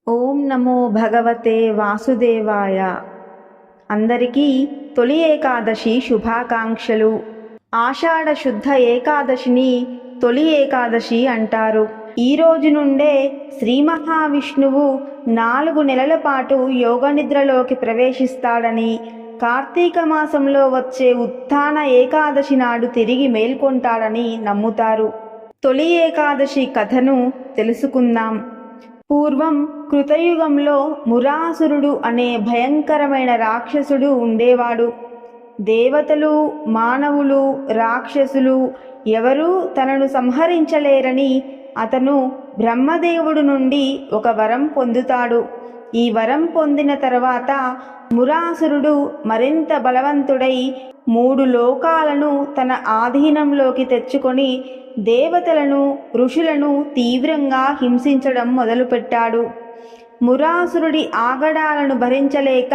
ఓం నమో భగవతే వాసుదేవాయ. అందరికీ తొలి ఏకాదశి శుభాకాంక్షలు. ఆషాఢ శుద్ధ ఏకాదశిని తొలి ఏకాదశి అంటారు. ఈ రోజు నుండే శ్రీ మహావిష్ణువు 4 నెలల పాటు యోగ నిద్రలోకి ప్రవేశిస్తాడని, కార్తీక మాసంలో వచ్చే ఉత్థాన ఏకాదశి నాడు తిరిగి మేల్కొంటాడని నమ్ముతారు. తొలి ఏకాదశి కథను తెలుసుకుందాం. పూర్వం కృతయుగంలో మురాసురుడు అనే భయంకరమైన రాక్షసుడు ఉండేవాడు. దేవతలు, మానవులు, రాక్షసులు ఎవరూ తనను సంహరించలేరని అతను బ్రహ్మదేవుడు నుండి ఒక వరం పొందుతాడు. ఈ వరం పొందిన తర్వాత మురాసురుడు మరింత బలవంతుడై 3 లోకాలను తన ఆధీనంలోకి తెచ్చుకొని దేవతలను, ఋషులను తీవ్రంగా హింసించడం మొదలుపెట్టాడు. మురాసురుడి ఆగడాలను భరించలేక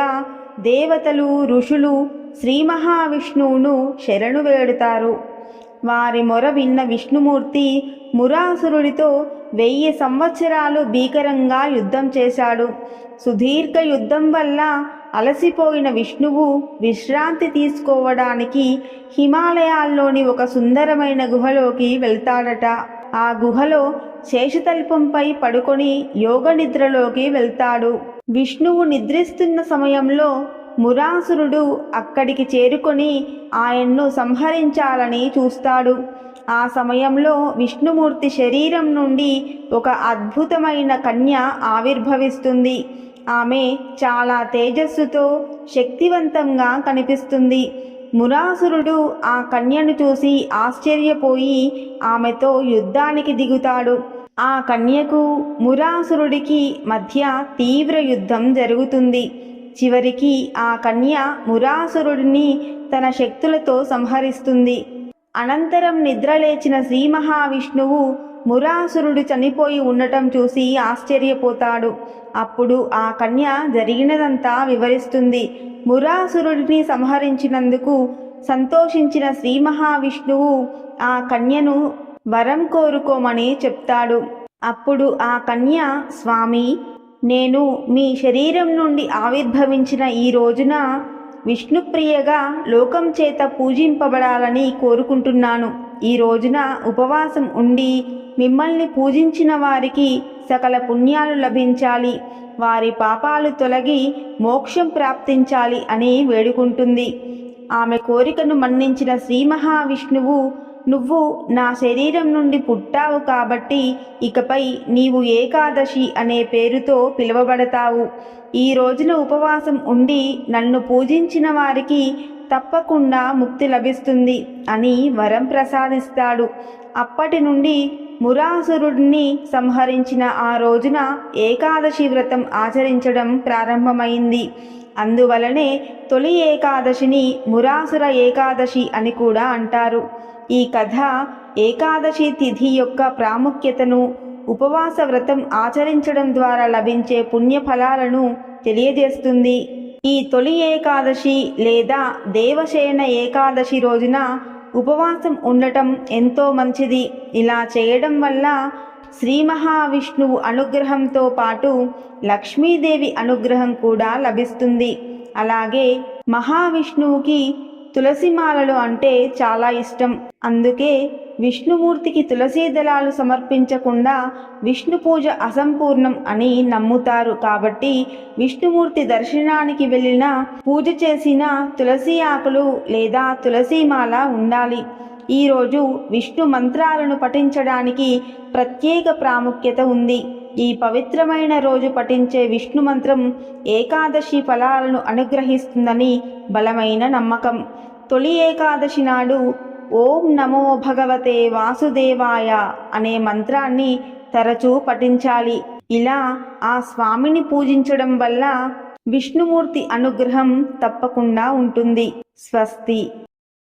దేవతలు, ఋషులు శ్రీ మహావిష్ణువును శరణు వేడుతారు. వారి మొర విన్న విష్ణుమూర్తి మురాసురుడితో 1000 సంవత్సరాలు భీకరంగా యుద్ధం చేశాడు. సుదీర్ఘ యుద్ధం వల్ల అలసిపోయిన విష్ణువు విశ్రాంతి తీసుకోవడానికి హిమాలయాల్లోని ఒక సుందరమైన గుహలోకి వెళ్తాడట. ఆ గుహలో శేషతల్పంపై పడుకొని యోగ నిద్రలోకి వెళ్తాడు. విష్ణువు నిద్రిస్తున్న సమయంలో మురాసురుడు అక్కడికి చేరుకొని ఆయన్ను సంహరించాలని చూస్తాడు. ఆ సమయంలో విష్ణుమూర్తి శరీరం నుండి ఒక అద్భుతమైన కన్య ఆవిర్భవిస్తుంది. ఆమె చాలా తేజస్సుతో శక్తివంతంగా కనిపిస్తుంది. మురాసురుడు ఆ కన్యను చూసి ఆశ్చర్యపోయి ఆమెతో యుద్ధానికి దిగుతాడు. ఆ కన్యకు మురాసురుడికి మధ్య తీవ్ర యుద్ధం జరుగుతుంది. చివరికి ఆ కన్య మురాసురుడిని తన శక్తులతో సంహరిస్తుంది. అనంతరం నిద్రలేచిన శ్రీ మహావిష్ణువు మురాసురుడు చనిపోయి ఉండటం చూసి ఆశ్చర్యపోతాడు. అప్పుడు ఆ కన్య జరిగినదంతా వివరిస్తుంది. మురాసురుడిని సంహరించినందుకు సంతోషించిన శ్రీ మహావిష్ణువు ఆ కన్యను వరం కోరుకోమని చెప్తాడు. అప్పుడు ఆ కన్య, స్వామి, నేను మీ శరీరం నుండి ఆవిర్భవించిన ఈ రోజున విష్ణుప్రియగా లోకం చేత పూజింపబడాలని కోరుకుంటున్నాను. ఈ రోజున ఉపవాసం ఉండి మిమ్మల్ని పూజించిన వారికి సకల పుణ్యాలు లభించాలి, వారి పాపాలు తొలగి మోక్షం ప్రాప్తించాలి అని వేడుకుంటుంది. ఆమె కోరికను మన్నించిన శ్రీ మహావిష్ణువు, నువ్వు నా శరీరం నుండి పుట్టావు కాబట్టి ఇకపై నీవు ఏకాదశి అనే పేరుతో పిలువబడతావు. ఈ రోజున ఉపవాసం ఉండి నన్ను పూజించిన వారికి తప్పకుండా ముక్తి లభిస్తుంది అని వరం ప్రసాదిస్తాడు. అప్పటి నుండి మురాసురుడిని సంహరించిన ఆ రోజున ఏకాదశి వ్రతం ఆచరించడం ప్రారంభమైంది. అందువలనే తొలి ఏకాదశిని మురాసుర ఏకాదశి అని కూడా అంటారు. ఈ కథ ఏకాదశి తిథి యొక్క ప్రాముఖ్యతను, ఉపవాస వ్రతం ఆచరించడం ద్వారా లభించే పుణ్యఫలాలను తెలియజేస్తుంది. ఈ తొలి ఏకాదశి లేదా దేవశయన ఏకాదశి రోజున ఉపవాసం ఉండటం ఎంతో మంచిది. ఇలా చేయడం వల్ల శ్రీ మహావిష్ణువు అనుగ్రహంతో పాటు లక్ష్మీదేవి అనుగ్రహం కూడా లభిస్తుంది. అలాగే మహావిష్ణువుకి తులసిమాలలు అంటే చాలా ఇష్టం. అందుకే విష్ణుమూర్తికి తులసీ దళాలు సమర్పించకుండా విష్ణు పూజ అసంపూర్ణం అని నమ్ముతారు. కాబట్టి విష్ణుమూర్తి దర్శనానికి వెళ్ళినా పూజ చేసిన తులసి ఆకులు లేదా తులసీమాల ఉండాలి. ఈరోజు విష్ణు మంత్రాలను పఠించడానికి ప్రత్యేక ప్రాముఖ్యత ఉంది. ఈ పవిత్రమైన రోజు పఠించే విష్ణు మంత్రం ఏకాదశి ఫలాలను అనుగ్రహిస్తుందని బలమైన నమ్మకం. తొలి ఏకాదశి నాడు ఓం నమో భగవతే వాసుదేవాయ అనే మంత్రాన్ని తరచూ పఠించాలి. ఇలా ఆ స్వామిని పూజించడం వల్ల విష్ణుమూర్తి అనుగ్రహం తప్పకుండా ఉంటుంది. స్వస్తి.